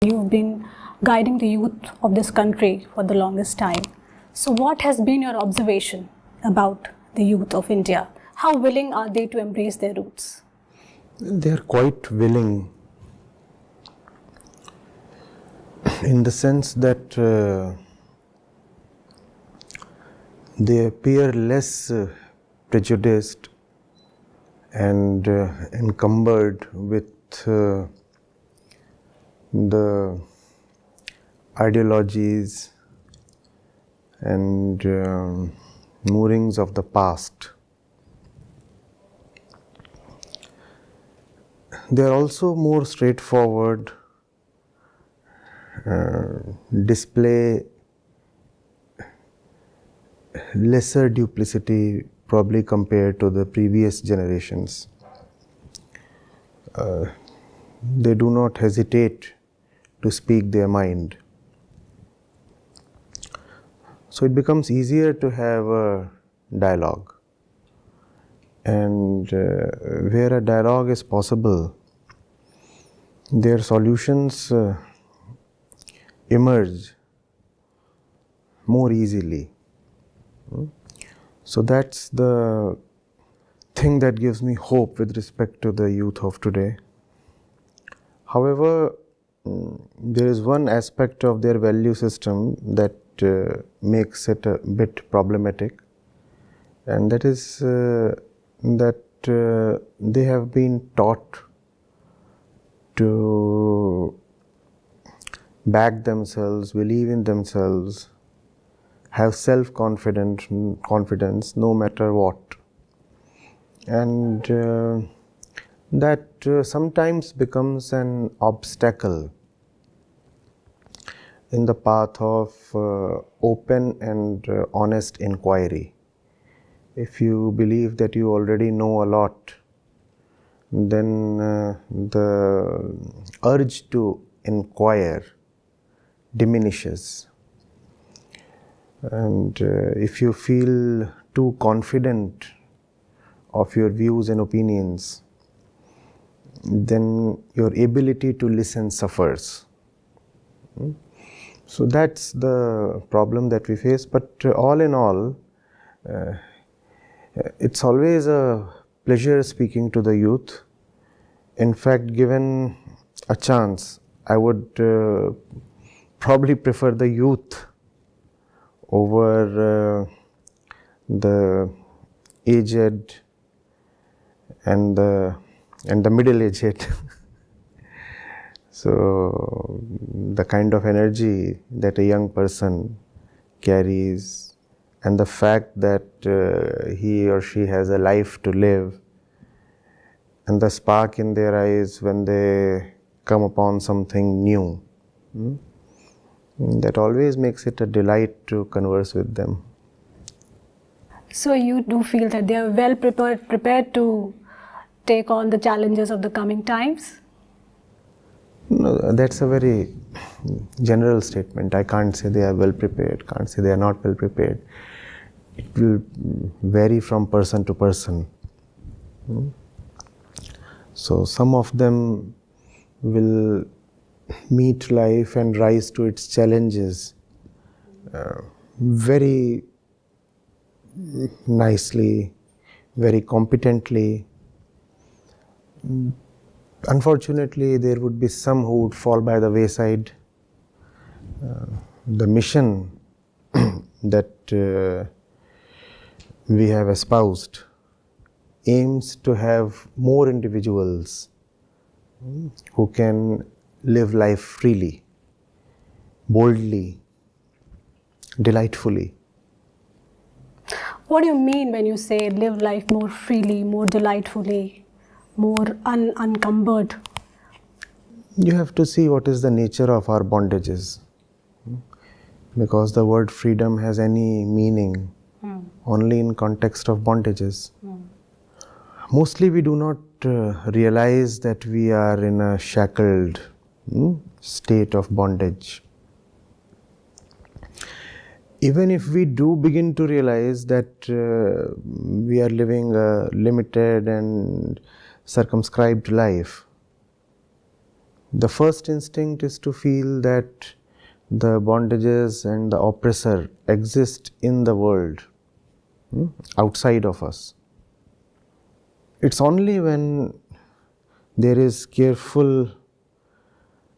You've been guiding the youth of this country for the longest time. So what has been your observation about the youth of India? How willing are they to embrace their roots? They are quite willing, in the sense that they appear less prejudiced and encumbered with the ideologies and moorings of the past. They are also more straightforward, display lesser duplicity probably compared to the previous generations. They do not hesitate to speak their mind. So it becomes easier to have a dialogue. And where a dialogue is possible, their solutions emerge more easily. So that's the thing that gives me hope with respect to the youth of today. However, there is one aspect of their value system that makes it a bit problematic, and that is that they have been taught to back themselves, believe in themselves, have self-confidence no matter what. And that sometimes becomes an obstacle in the path of open and honest inquiry. If you believe that you already know a lot, then the urge to inquire diminishes. And if you feel too confident of your views and opinions, then your ability to listen suffers. So that's the problem that we face. But all in all, it's always a pleasure speaking to the youth. In fact, given a chance, I would probably prefer the youth over the aged and the middle-aged. So the kind of energy that a young person carries, and the fact that he or she has a life to live, and the spark in their eyes when they come upon something new, that always makes it a delight to converse with them. So you do feel that they are well prepared to take on the challenges of the coming times? No, that's a very general statement. I can't say they are well prepared, can't say they are not well prepared. It will vary from person to person. So some of them will meet life and rise to its challenges very nicely, very competently. Unfortunately, there would be some who would fall by the wayside. The mission that we have espoused aims to have more individuals who can live life freely, boldly, delightfully. What do you mean when you say live life more freely, more delightfully, more unencumbered? You have to see what is the nature of our bondages. Because the word freedom has any meaning only in context of bondages. Mostly we do not realize that we are in a shackled state of bondage. Even if we do begin to realize that we are living a limited and circumscribed life, The first instinct is to feel that the bondages and the oppressor exist in the world, outside of us. It's only when there is careful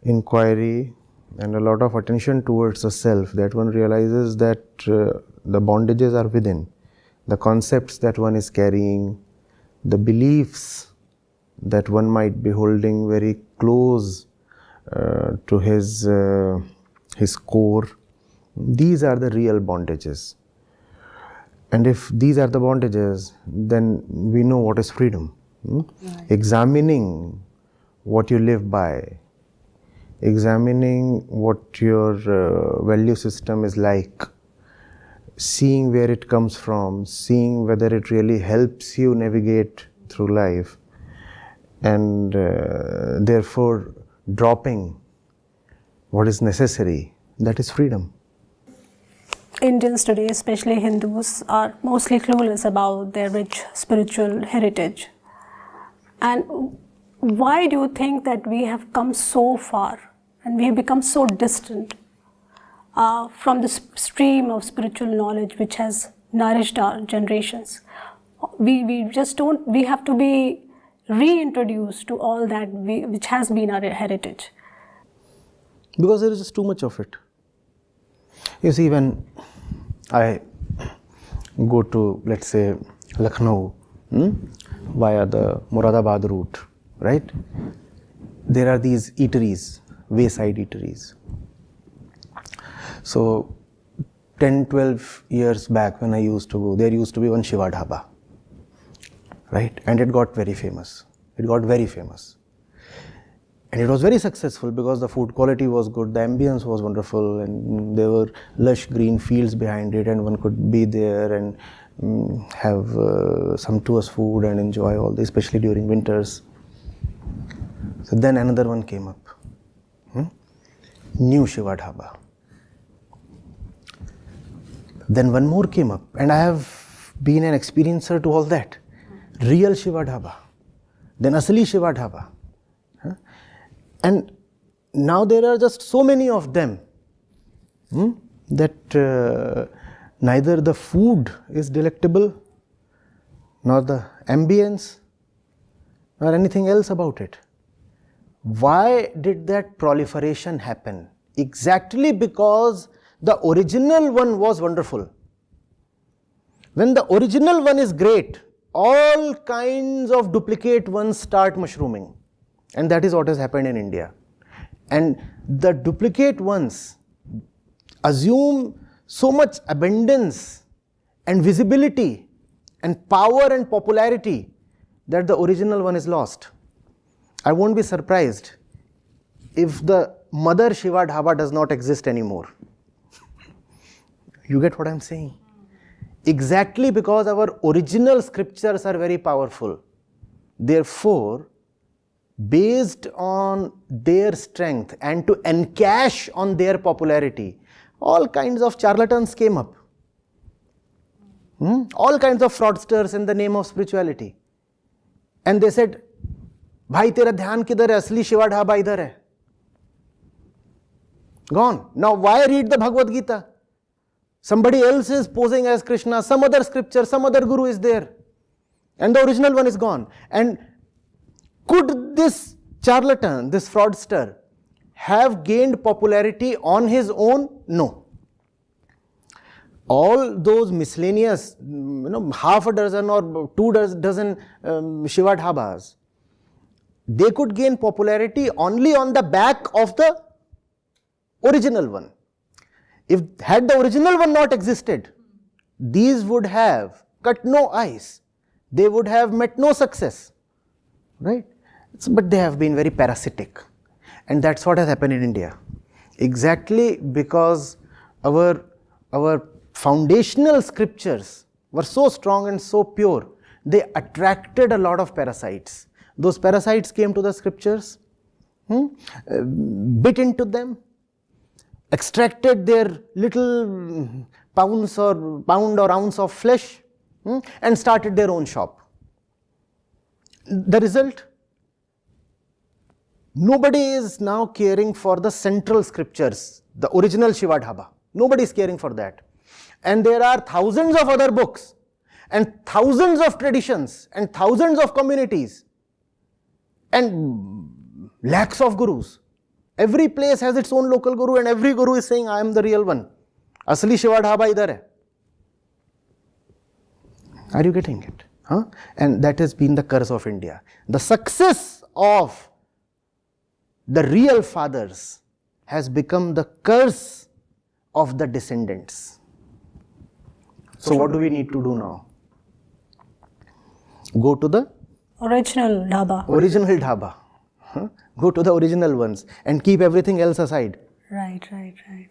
inquiry and a lot of attention towards the self that one realizes that the bondages are within. The concepts that one is carrying, the beliefs that one might be holding very close to his core, these are the real bondages. And if these are the bondages, then we know what is freedom. Right. Examining what you live by, examining what your value system is like, seeing where it comes from, seeing whether it really helps you navigate through life, and therefore dropping what is necessary, that is freedom. Indians today, especially Hindus, are mostly clueless about their rich spiritual heritage. And why do you think that we have come so far and we have become so distant from the stream of spiritual knowledge which has nourished our generations? We just don't, we have to be reintroduced to all that which has been our heritage. Because there is just too much of it. You see, when I go to, let's say, Lucknow via the Moradabad route, right? There are these eateries, wayside eateries. So 10, 12 years back when I used to go, there used to be one Shiva Dhaba, right? And it got very famous. It got very famous. And it was very successful because the food quality was good, the ambience was wonderful, and there were lush green fields behind it, and one could be there and have sumptuous food and enjoy all this, especially during winters. So then another one came up, new Shiva Dhaba. Then one more came up, and I have been an experiencer to all that. Real Shiva Dhaba, then Asli Shiva Dhaba. And now there are just so many of them that neither the food is delectable, nor the ambience, nor anything else about it. Why did that proliferation happen? Exactly because the original one was wonderful. When the original one is great, all kinds of duplicate ones start mushrooming. And that is what has happened in India. And the duplicate ones assume so much abundance and visibility and power and popularity that the original one is lost. I won't be surprised if the mother Shiva Dhaba does not exist anymore. You get what I'm saying? Exactly because our original scriptures are very powerful. Therefore, based on their strength and to encash on their popularity, all kinds of charlatans came up. All kinds of fraudsters in the name of spirituality. And they said, Bhai, tera dhyan kidhar hai? Asli Shiva Dhaba idhar hai. Gone. Now why read the Bhagavad Gita? Somebody else is posing as Krishna, some other scripture, some other guru is there. And the original one is gone. And could this charlatan, this fraudster, have gained popularity on his own? No. All those miscellaneous, half a dozen or 2 dozen Shiva Dhabas, they could gain popularity only on the back of the original one. If had the original one not existed, these would have cut no ice. They would have met no success, right? But they have been very parasitic, and that's what has happened in India. Exactly because our foundational scriptures were so strong and so pure, they attracted a lot of parasites. Those parasites came to the scriptures, bit into them, extracted their little pound or ounce of flesh, and started their own shop. The result? Nobody is now caring for the central scriptures, the original Shiva Dhaba. Nobody is caring for that. And there are thousands of other books and thousands of traditions and thousands of communities and lakhs of gurus. Every place has its own local guru and every guru is saying, I am the real one. Asli Shiva Dhaba idhar hai. Are you getting it? Huh? And that has been the curse of India. The success of the real fathers has become the curse of the descendants. So what do we need to do now? Go to the original dhaba. Original dhaba. Huh? Go to the original ones and keep everything else aside. Right, right, right.